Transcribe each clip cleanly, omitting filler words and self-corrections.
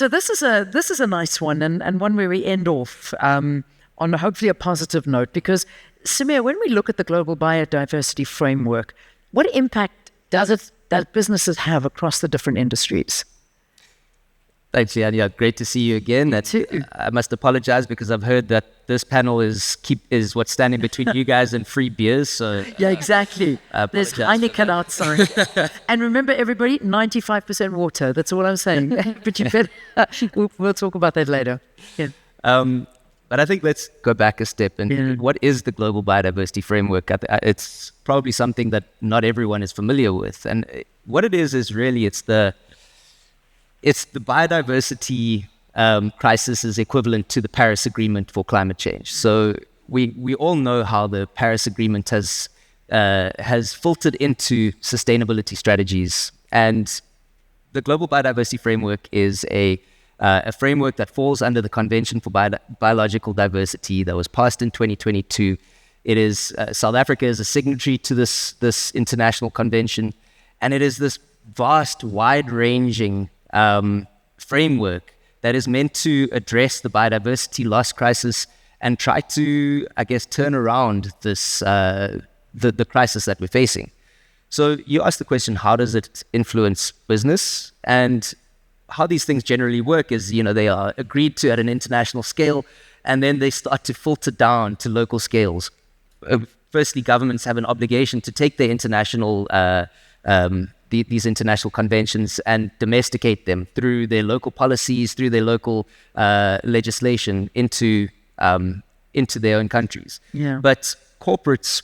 So this is a nice one, and one where we end off on hopefully a positive note, because Samir, when we look at the Global Biodiversity Framework, what impact does businesses have across the different industries? Thanks, Leanne. Yeah, great to see you again. I must apologize because I've heard that this panel is what's standing between you guys and free beers. So yeah, exactly. There's Heineken outside. And remember, everybody, 95% water. That's all I'm saying. But you better, we'll talk about that later. Yeah. But I think let's go back a step. And what is the Global Biodiversity Framework? It's probably something that not everyone is familiar with. And what it is really it's the biodiversity crisis is equivalent to the Paris Agreement for climate change. So we all know how the Paris Agreement has filtered into sustainability strategies, and the Global Biodiversity Framework is a framework that falls under the Convention for Biological Diversity that was passed in 2022. It is South Africa is a signatory to this international convention, and it is this vast, wide-ranging framework that is meant to address the biodiversity loss crisis and try to, I guess, turn around this the crisis that we're facing. So you asked the question, how does it influence business? And how these things generally work is, they are agreed to at an international scale, and then they start to filter down to local scales. Firstly, governments have an obligation to take their international these international conventions and domesticate them through their local policies, through their local legislation into their own countries. Yeah. But corporates,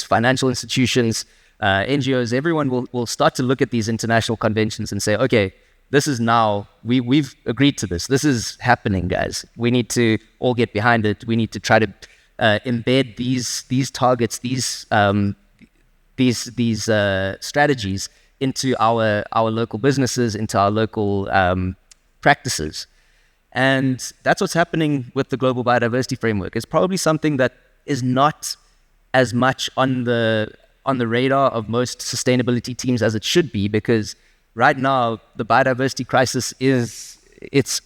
financial institutions, NGOs, everyone will start to look at these international conventions and say, okay, this is now, we've agreed to this. This is happening, guys. We need to all get behind it. We need to try to embed these targets, these strategies into our local businesses, into our local practices. And that's what's happening with the Global Biodiversity Framework. It's probably something that is not as much on the radar of most sustainability teams as it should be, because right now the biodiversity crisis it's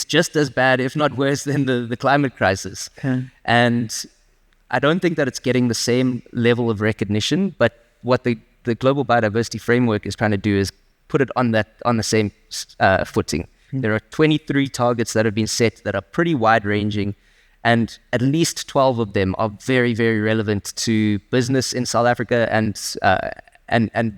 just as bad, if not worse, than the climate crisis. Okay. And I don't think that it's getting the same level of recognition, but what the Global Biodiversity Framework is trying to do is put it on the same footing. There are 23 targets that have been set that are pretty wide-ranging, and at least 12 of them are very, very relevant to business in South Africa, and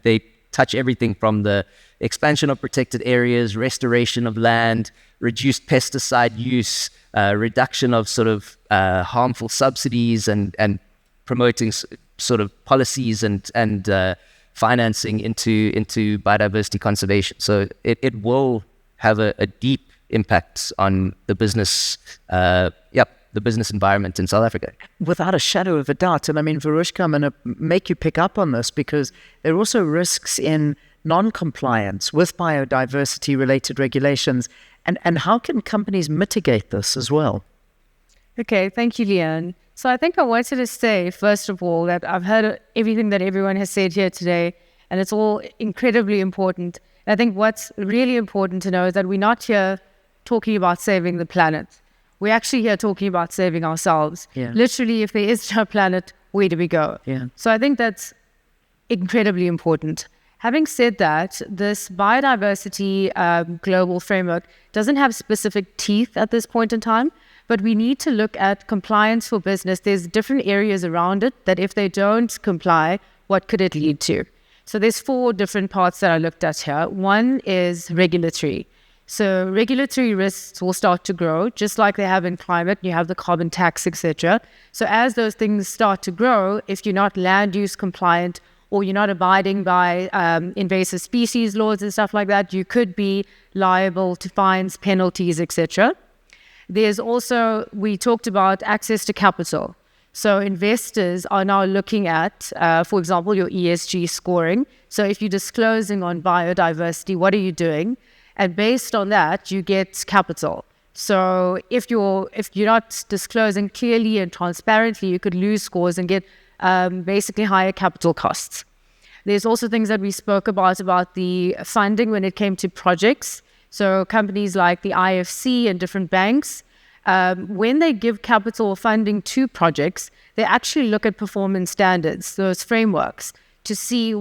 they touch everything from the expansion of protected areas, restoration of land, reduced pesticide use, reduction of sort of harmful subsidies, and promoting sort of policies and financing into biodiversity conservation. So it will have a deep impact on the business, the business environment in South Africa. Without a shadow of a doubt. And I mean, Verushka, I'm going to make you pick up on this, because there are also risks in non-compliance with biodiversity-related regulations. And how can companies mitigate this as well? Okay, thank you, Leanne. So I think I wanted to say, first of all, that I've heard everything that everyone has said here today, and it's all incredibly important. And I think what's really important to know is that we're not here talking about saving the planet. We're actually here talking about saving ourselves. Yeah. Literally, if there is no planet, where do we go? Yeah. So I think that's incredibly important. Having said that, this biodiversity global framework doesn't have specific teeth at this point in time, but we need to look at compliance for business. There's different areas around it that if they don't comply, what could it lead to? So there's 4 different parts that I looked at here. One is regulatory. So regulatory risks will start to grow, just like they have in climate. You have the carbon tax, etc. So as those things start to grow, if you're not land use compliant, or you're not abiding by invasive species laws and stuff like that, you could be liable to fines, penalties, etc. There's also, we talked about access to capital. So investors are now looking at, for example, your ESG scoring. So if you're disclosing on biodiversity, what are you doing? And based on that, you get capital. So if you're not disclosing clearly and transparently, you could lose scores and get basically higher capital costs. There's also things that we spoke about the funding when it came to projects. So companies like the IFC and different banks, when they give capital funding to projects, they actually look at performance standards, those frameworks, to see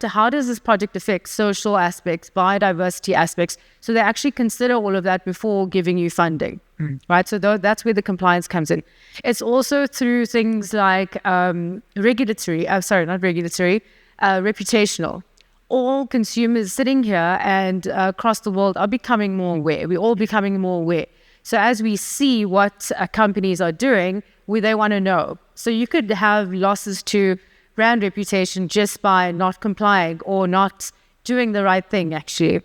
how does this project affect social aspects, biodiversity aspects. So they actually consider all of that before giving you funding, right? So that's where the compliance comes in. It's also through things like reputational. All consumers sitting here and across the world are becoming more aware. We're all becoming more aware. So as we see what companies are doing, they want to know. So you could have losses to brand reputation just by not complying or not doing the right thing, actually.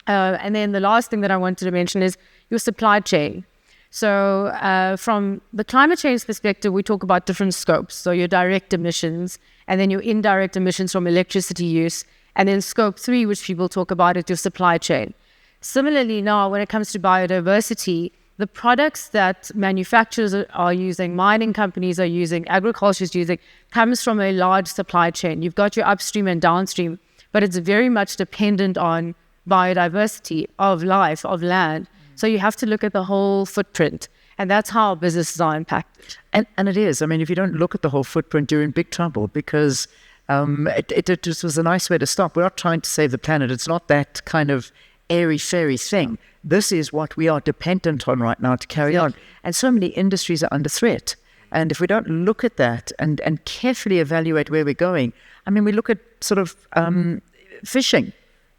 And then the last thing that I wanted to mention is your supply chain. So from the climate change perspective, we talk about different scopes. So your direct emissions, and then your indirect emissions from electricity use, and then scope 3, which people talk about, is your supply chain. Similarly, now when it comes to biodiversity, the products that manufacturers are using, mining companies are using, agriculture is using, comes from a large supply chain. You've got your upstream and downstream, but it's very much dependent on biodiversity of life, of land. So you have to look at the whole footprint, and that's how businesses are impacted. And it is. I mean, if you don't look at the whole footprint, you're in big trouble, because it just was a nice way to stop. We're not trying to save the planet. It's not that kind of airy-fairy thing. This is what we are dependent on right now to carry on. And so many industries are under threat. And if we don't look at that and carefully evaluate where we're going, I mean, we look at sort of fishing.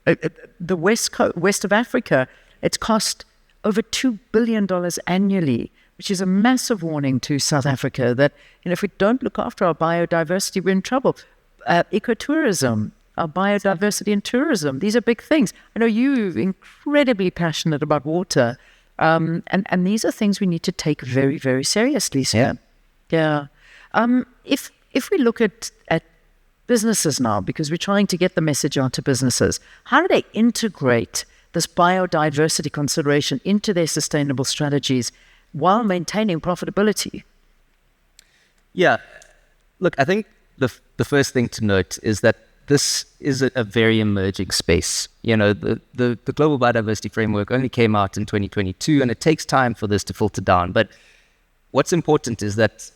The west of Africa, it's cost over $2 billion annually, which is a massive warning to South Africa that, if we don't look after our biodiversity, we're in trouble. Ecotourism, our biodiversity and tourism, these are big things. I know you're incredibly passionate about water, and these are things we need to take very, very seriously. So, yeah. If we look at businesses now, because we're trying to get the message out to businesses, how do they integrate this biodiversity consideration into their sustainable strategies while maintaining profitability? Yeah, look, I think the first thing to note is that this is a very emerging space. The Global Biodiversity Framework only came out in 2022, and it takes time for this to filter down. But what's important is that,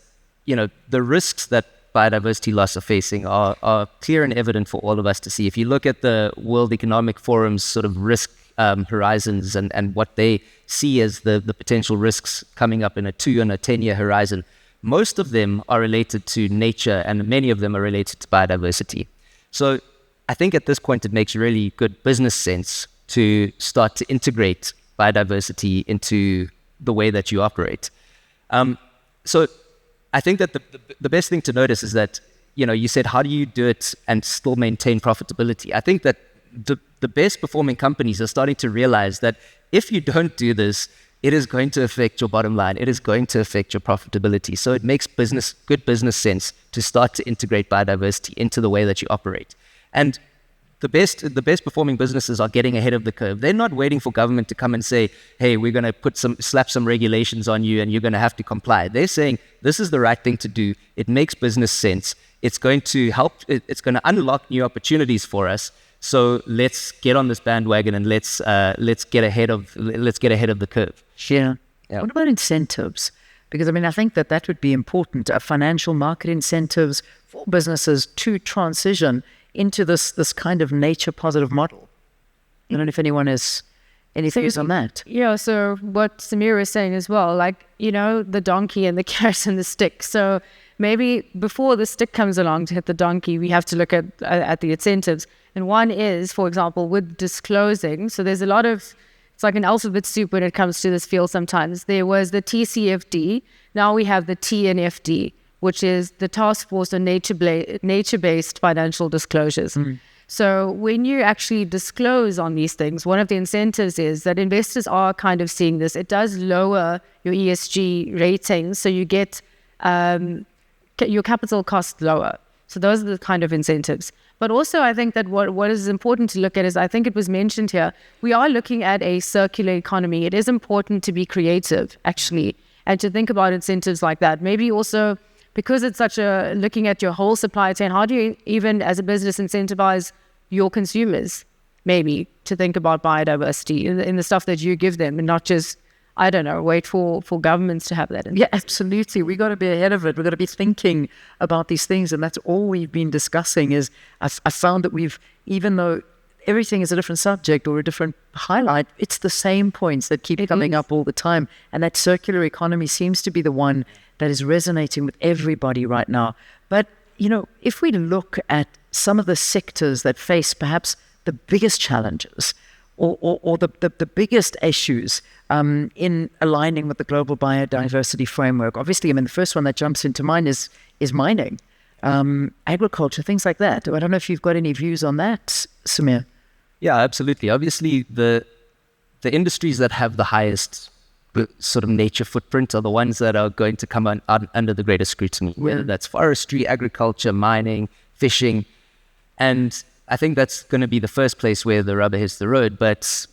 the risks that biodiversity loss are facing are clear and evident for all of us to see. If you look at the World Economic Forum's sort of risk horizons and what they see as the potential risks coming up in a 2 and a 10-year horizon, most of them are related to nature, and many of them are related to biodiversity. So I think at this point, it makes really good business sense to start to integrate biodiversity into the way that you operate. So I think that the best thing to notice is that, you said, how do you do it and still maintain profitability? I think that the best performing companies are starting to realize that if you don't do this, it is going to affect your bottom line. It is going to affect your profitability. So it makes good business sense to start to integrate biodiversity into the way that you operate. And the best performing businesses are getting ahead of the curve. They're not waiting for government to come and say, hey, we're going to slap some regulations on you and you're going to have to comply. They're saying, this is the right thing to do. It makes business sense. It's going to help. It's going to unlock new opportunities for us. So let's get on this bandwagon and let's get ahead of the curve. Yeah. What about incentives? Because I think that would be important. Financial market incentives for businesses to transition into this kind of nature positive model. I don't know if anyone has any thoughts on that. Yeah. So what Samir was saying as well, the donkey and the carrot and the stick. So maybe before the stick comes along to hit the donkey, we have to look at the incentives. And one is, for example, with disclosing. So there's a lot of, it's like an alphabet soup when it comes to this field sometimes. There was the TCFD. Now we have the TNFD, which is the Task Force on Nature-Based Financial Disclosures. So when you actually disclose on these things, one of the incentives is that investors are kind of seeing this. It does lower your ESG ratings, so you get your capital cost lower. So those are the kind of incentives. But also I think that what is important to look at is, I think it was mentioned here, we are looking at a circular economy. It is important to be creative, actually, and to think about incentives like that. Maybe also because it's such a looking at your whole supply chain, how do you even as a business incentivize your consumers maybe to think about biodiversity in the stuff that you give them, and not just, I don't know, wait for governments to have that in. Yeah, absolutely. We got to be ahead of it. We've got to be thinking about these things. And that's all we've been discussing is I found that even though everything is a different subject or a different highlight, it's the same points that keep coming up all the time. And that circular economy seems to be the one that is resonating with everybody right now. But, if we look at some of the sectors that face perhaps the biggest challenges or the biggest issues in aligning with the Global Biodiversity Framework. Obviously, the first one that jumps into mind is mining, agriculture, things like that. I don't know if you've got any views on that, Samir. Yeah, absolutely. Obviously, the industries that have the highest sort of nature footprint are the ones that are going to come under the greatest scrutiny, whether that's forestry, agriculture, mining, fishing. And I think that's going to be the first place where the rubber hits the road. But,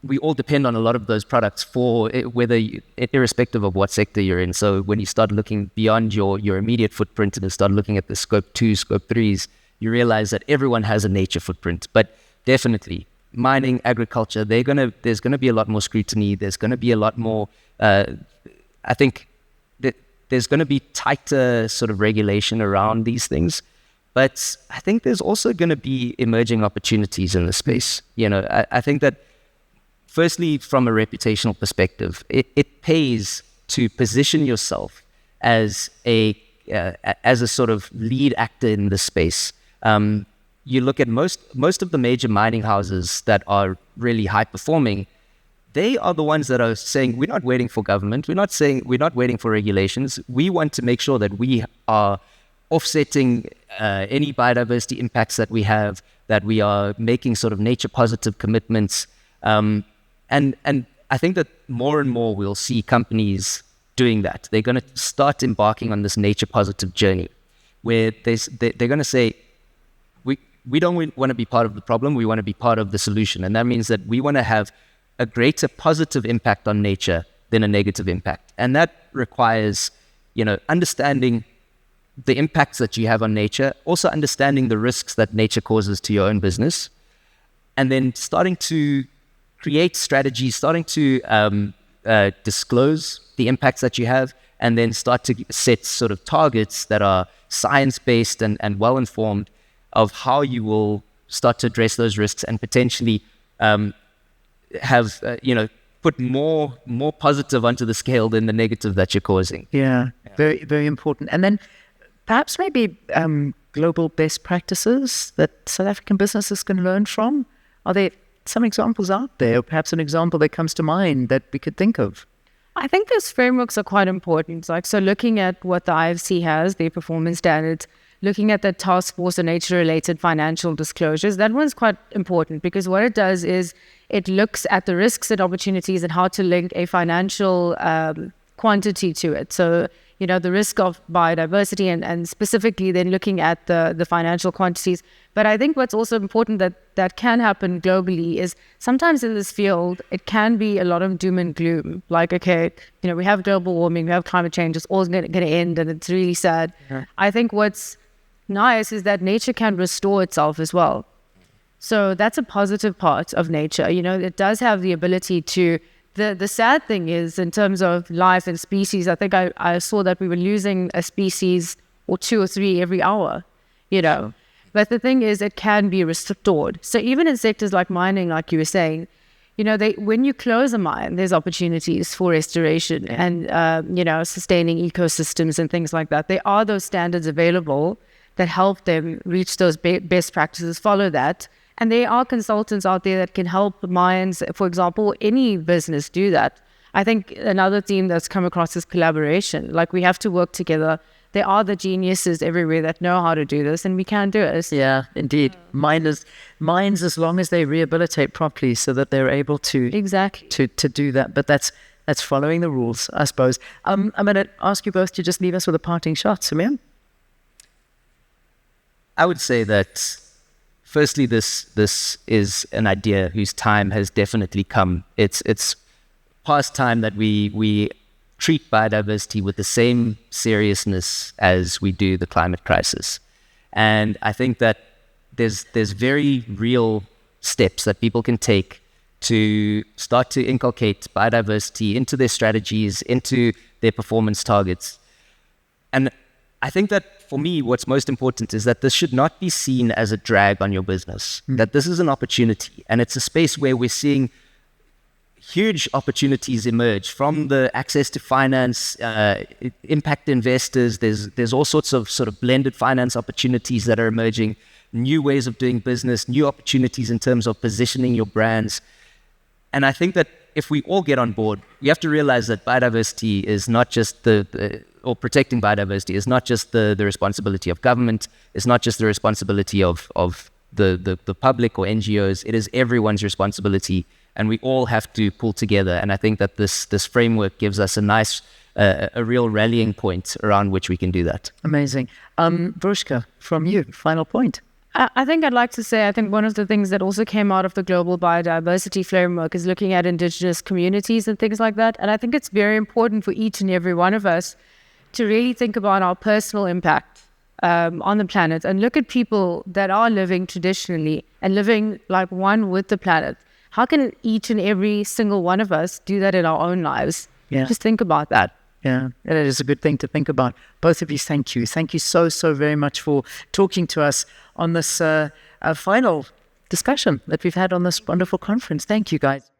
we all depend on a lot of those products irrespective of what sector you're in. So when you start looking beyond your immediate footprint and start looking at the scope 2, scope 3s, you realize that everyone has a nature footprint. But definitely, mining, agriculture, there's going to be a lot more scrutiny. There's going to be a lot more, I think, that there's going to be tighter sort of regulation around these things. But I think there's also going to be emerging opportunities in the space. I think that firstly, from a reputational perspective, it pays to position yourself as a sort of lead actor in the space. You look at most of the major mining houses that are really high performing, they are the ones that are saying, we're not waiting for government. We're not waiting for regulations. We want to make sure that we are offsetting any biodiversity impacts that we have, that we are making sort of nature positive commitments. And I think that more and more we'll see companies doing that. They're going to start embarking on this nature positive journey where they're going to say, we don't want to be part of the problem, we want to be part of the solution. And that means that we want to have a greater positive impact on nature than a negative impact. And that requires, understanding the impacts that you have on nature, also understanding the risks that nature causes to your own business, and then starting to create strategies, starting to disclose the impacts that you have, and then start to set sort of targets that are science-based and well-informed of how you will start to address those risks and potentially have, put more positive onto the scale than the negative that you're causing. Yeah, very, very important. And then perhaps maybe global best practices that South African businesses can learn from. Are there some examples out there, or perhaps an example that comes to mind that we could think of? I think those frameworks are quite important. So looking at what the IFC has, their performance standards, looking at the task force on nature-related financial disclosures, that one's quite important because what it does is it looks at the risks and opportunities and how to link a financial quantity to it. So, the risk of biodiversity and specifically then looking at the financial quantities. But I think what's also important that can happen globally is sometimes in this field, it can be a lot of doom and gloom. Like, okay, we have global warming, we have climate change, it's all going to end and it's really sad. Yeah. I think what's nice is that nature can restore itself as well. So that's a positive part of nature. It does have the ability to. The sad thing is, in terms of life and species, I think I saw that we were losing a species or 2 or 3 every hour, Sure. But the thing is, it can be restored. So even in sectors like mining, like you were saying, when you close a mine, there's opportunities for restoration and, sustaining ecosystems and things like that. There are those standards available that help them reach those best practices, follow that. And there are consultants out there that can help mines, for example, any business do that. I think another theme that's come across is collaboration. Like, we have to work together. There are the geniuses everywhere that know how to do this, and we can do it. Yeah, indeed. Mines, as long as they rehabilitate properly so that they're able to exactly to do that. But that's following the rules, I suppose. I'm going to ask you both to just leave us with a parting shot. Samir? I would say that firstly, this is an idea whose time has definitely come. It's past time that we treat biodiversity with the same seriousness as we do the climate crisis. And I think that there's very real steps that people can take to start to inculcate biodiversity into their strategies, into their performance targets. And I think that for me, what's most important is that this should not be seen as a drag on your business, that this is an opportunity. And it's a space where we're seeing huge opportunities emerge from the access to finance, impact investors. There's all sorts of sort of blended finance opportunities that are emerging, new ways of doing business, new opportunities in terms of positioning your brands. And I think that if we all get on board, we have to realize that biodiversity is not just or protecting biodiversity is not just the responsibility of government. It's not just the responsibility of the public or NGOs. It is everyone's responsibility, and we all have to pull together. And I think that this framework gives us a nice, a real rallying point around which we can do that. Amazing. Verushka, from you, final point. I think I'd like to say, I think one of the things that also came out of the Global Biodiversity Framework is looking at Indigenous communities and things like that. And I think it's very important for each and every one of us to really think about our personal impact on the planet and look at people that are living traditionally and living like one with the planet. How can each and every single one of us do that in our own lives? Yeah. Just think about that. Yeah, it is a good thing to think about. Both of you, thank you. Thank you so very much for talking to us on this final discussion that we've had on this wonderful conference. Thank you, guys.